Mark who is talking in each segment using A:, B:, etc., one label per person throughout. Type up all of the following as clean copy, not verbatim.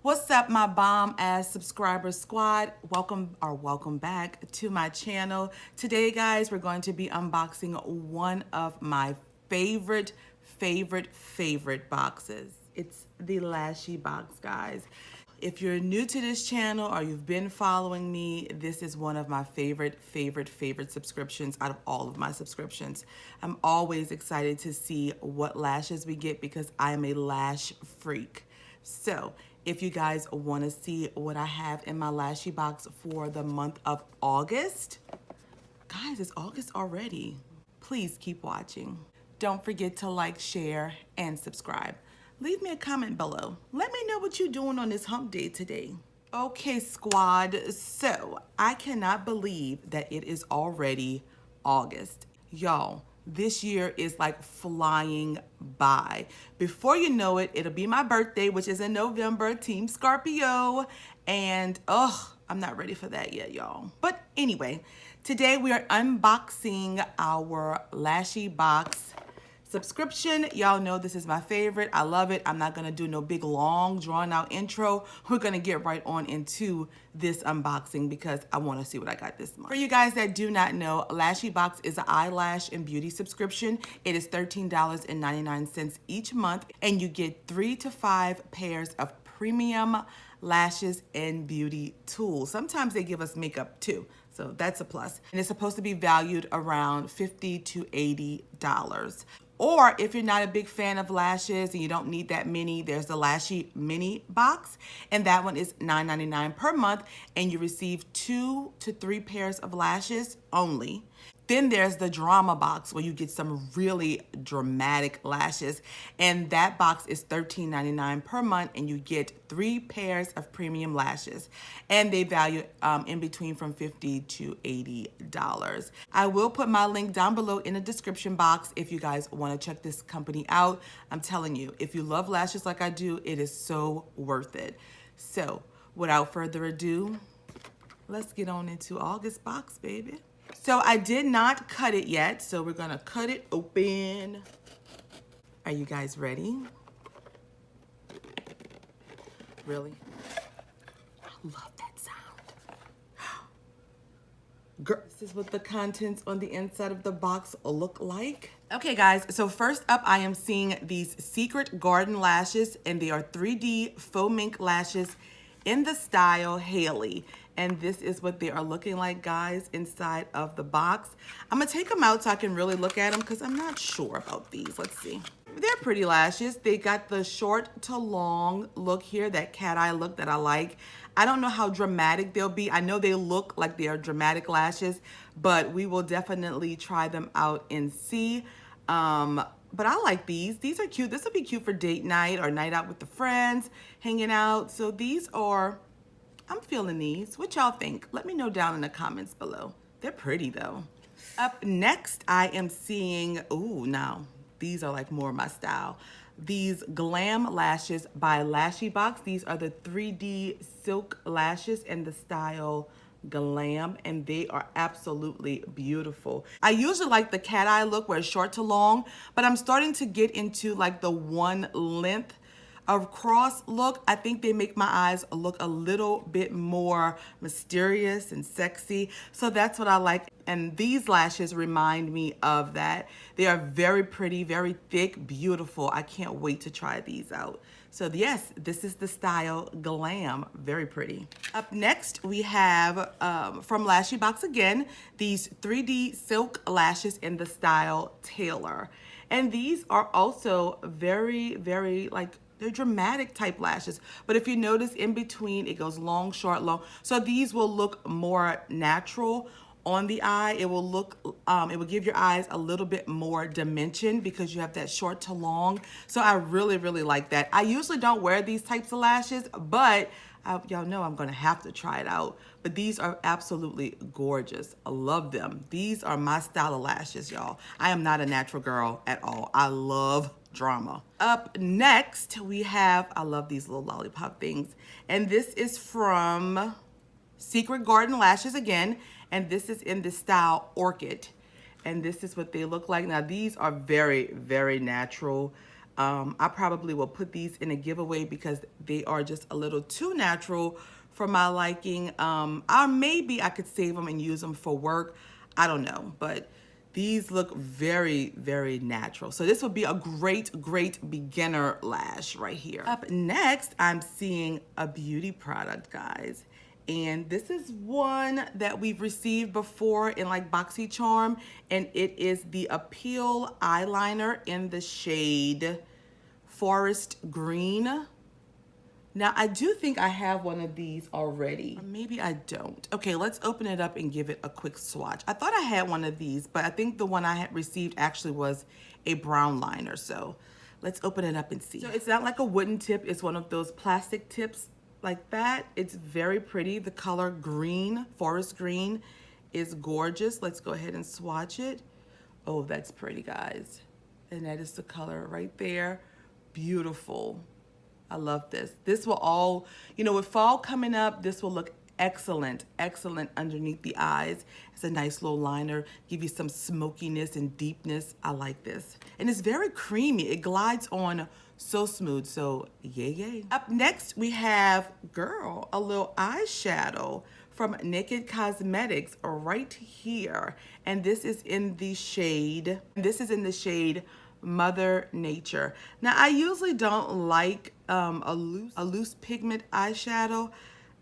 A: What's up, my bomb ass subscriber squad? Welcome back to my channel. Today, guys, we're going to be unboxing one of my favorite boxes. It's the LashyBox, guys. If you're new to this channel or you've been following me, this is one of my favorite subscriptions out of all of my subscriptions. I'm always excited to see what lashes we get because I am a lash freak. So if you guys want to see what I have in my LashyBox for the month of August, guys, it's August already. Please keep watching. Don't forget to like, share, and subscribe. Leave me a comment below. Let me know what you're doing on this hump day today. Okay, squad, so I cannot believe that it is already August. Y'all, this year is like flying by. Before you know it, it'll be my birthday, which is in November, Team Scorpio, and I'm not ready for that yet, y'all. But anyway, today we are unboxing our LashyBox subscription. Y'all know this is my favorite. I love it. I'm not gonna do no big long drawn out intro. We're gonna get right on into this unboxing because I wanna see what I got this month. For you guys that do not know, LashyBox is an eyelash and beauty subscription. It is $13.99 each month, and you get 3 to 5 pairs of premium lashes and beauty tools. Sometimes they give us makeup too, so that's a plus. And it's supposed to be valued around $50 to $80. Or if you're not a big fan of lashes and you don't need that many, there's the Lashy mini box, and that one is $9.99 per month, and you receive 2 to 3 pairs of lashes only. Then there's the drama box where you get some really dramatic lashes, and that box is $13.99 per month, and you get 3 pairs of premium lashes, and they value in between from $50 to $80. I will put my link down below in the description box if you guys want to check this company out. I'm telling you, if you love lashes like I do, it is so worth it. So without further ado, let's get on into August box, baby. So I did not cut it yet, so we're gonna cut it open. Are you guys ready? Really? I love that sound. Girl, this is what the contents on the inside of the box look like. Okay, guys, so first up, I am seeing these Secret Garden lashes, and they are 3D faux mink lashes in the style Haley. And this is what they are looking like, guys, inside of the box. I'm gonna take them out so I can really look at them because I'm not sure about these. Let's see. They're pretty lashes. They got the short to long look here, that cat eye look that I like. I don't know how dramatic they'll be. I know they look like they are dramatic lashes, but we will definitely try them out and see. But I like these. These are cute. This will be cute for date night or night out with the friends, hanging out. So these are, I'm feeling these. What y'all think? Let me know down in the comments below. They're pretty though. Up next, I am seeing, ooh, now these are like more my style. These Glam lashes by LashyBox. These are the 3D silk lashes in the style Glam, and they are absolutely beautiful. I usually like the cat eye look where it's short to long, but I'm starting to get into like the one length of cross look. I think they make my eyes look a little bit more mysterious and sexy. So that's what I like. And these lashes remind me of that. They are very pretty, very thick, beautiful. I can't wait to try these out. So yes, this is the style Glam, very pretty. Up next, we have from LashyBox again, these 3D silk lashes in the style Taylor. And these are also very, like, they're dramatic type lashes, but if you notice in between, it goes long, short, long. So these will look more natural on the eye. It will look, it will give your eyes a little bit more dimension because you have that short to long. So I really like that. I usually don't wear these types of lashes, but y'all know I'm gonna have to try it out. But these are absolutely gorgeous. I love them. These are my style of lashes, y'all. I am not a natural girl at all. I love drama. Up next, we have, I love these little lollipop things. And this is from Secret Garden lashes again. And this is in the style Orchid. And this is what they look like. Now, these are very natural. I probably will put these in a giveaway because they are just a little too natural for my liking. Or maybe I could save them and use them for work. I don't know, but these look very, very natural. So this would be a great, great beginner lash right here. Up next, I'm seeing a beauty product, guys. And this is one that we've received before in like BoxyCharm, and it is the Appeal Eyeliner in the shade Forest Green. Now, I do think I have one of these already. Or maybe I don't. Okay, let's open it up and give it a quick swatch. I thought I had one of these, but I think the one I had received actually was a brown liner. So let's open it up and see. So it's not like a wooden tip. It's one of those plastic tips like that. It's very pretty. The color green, forest green, is gorgeous. Let's go ahead and swatch it. Oh, that's pretty, guys. And that is the color right there. Beautiful. I love this. This will all, you know, with fall coming up, this will look excellent, excellent underneath the eyes. It's a nice little liner, give you some smokiness and deepness. I like this. And it's very creamy. It glides on so smooth, so yay, yay. Up next, we have, girl, a little eyeshadow from Naked Cosmetics right here. And this is in the shade, Mother Nature. Now, I usually don't like a loose pigment eyeshadow.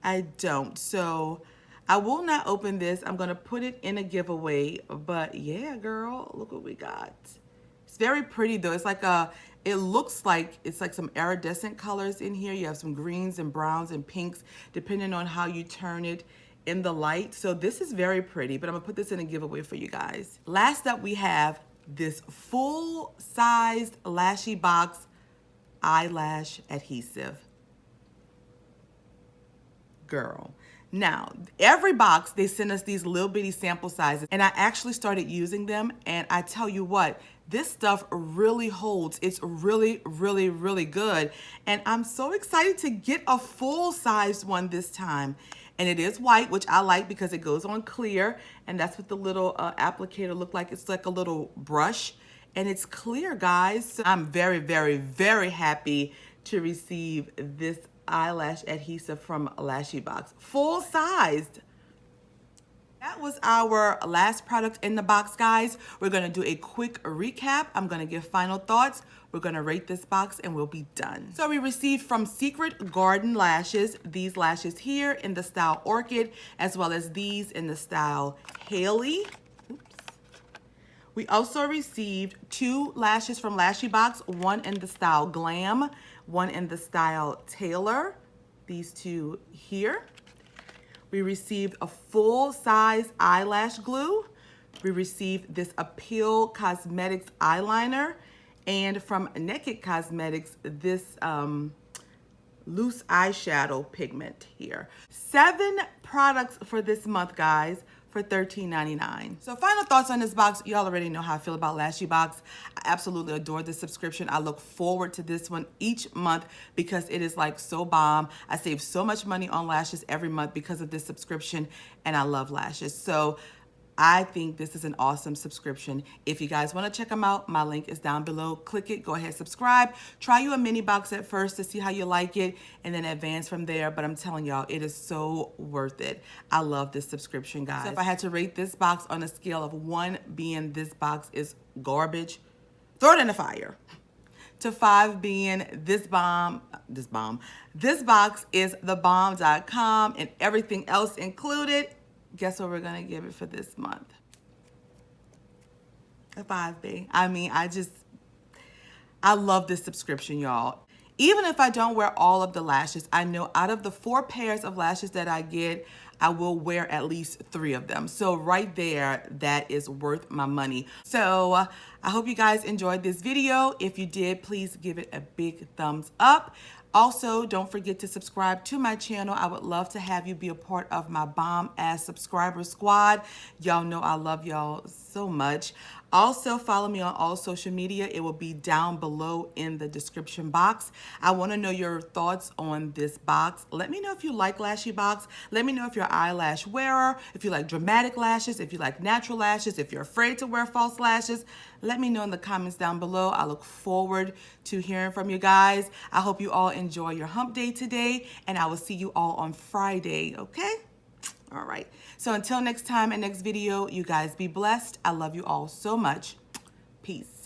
A: I don't. So I will not open this. I'm gonna put it in a giveaway. But yeah, girl, look what we got. It's very pretty though. It's like it looks like it's like some iridescent colors in here. You have some greens and browns and pinks, depending on how you turn it in the light. So this is very pretty, but I'm gonna put this in a giveaway for you guys. Last up, we have this full-sized LashyBox eyelash adhesive. Girl. Now, every box, they send us these little bitty sample sizes, and I actually started using them, and I tell you what, this stuff really holds. It's really, really, really good, and I'm so excited to get a full-size one this time. And it is white, which I like because it goes on clear, and that's what the little applicator look like. It's like a little brush, and it's clear, guys. So I'm very, very, very happy to receive this eyelash adhesive from LashyBox, full-sized. That was our last product in the box, guys. We're gonna do a quick recap. I'm gonna give final thoughts. We're gonna rate this box and we'll be done. So we received from Secret Garden Lashes, these lashes here in the style Orchid, as well as these in the style Haley. Oops. We also received 2 lashes from LashyBox, one in the style Glam, one in the style Taylor, these 2 here. We received a full-size eyelash glue. We received this Appeal Cosmetics eyeliner. And from Naked Cosmetics, this loose eyeshadow pigment here. 7 products for this month, guys, for $13.99. So final thoughts on this box. Y'all already know how I feel about LashyBox. I absolutely adore this subscription. I look forward to this one each month because it is like so bomb. I save so much money on lashes every month because of this subscription, and I love lashes. So I think this is an awesome subscription. If you guys want to check them out, my link is down below. Click it, go ahead, subscribe. Try you a mini box at first to see how you like it and then advance from there. But I'm telling y'all, it is so worth it. I love this subscription, guys. So if I had to rate this box on a scale of 1 being this box is garbage, throw it in the fire, to 5 being this box is thebomb.com and everything else included, guess what we're gonna give it for this month? A 5, babe. I mean, I love this subscription, y'all. Even if I don't wear all of the lashes, I know out of the 4 pairs of lashes that I get, I will wear at least 3 of them. So right there, that is worth my money. So I hope you guys enjoyed this video. If you did, please give it a big thumbs up. Also, don't forget to subscribe to my channel. I would love to have you be a part of my bomb-ass subscriber squad. Y'all know I love y'all so much. Also, follow me on all social media. It will be down below in the description box. I want to know your thoughts on this box. Let me know if you like LashyBox. Let me know if you're an eyelash wearer, if you like dramatic lashes, if you like natural lashes, if you're afraid to wear false lashes. Let me know in the comments down below. I look forward to hearing from you guys. I hope you all enjoy your hump day today, and I will see you all on Friday, okay? All right. So until next time and next video, you guys be blessed. I love you all so much. Peace.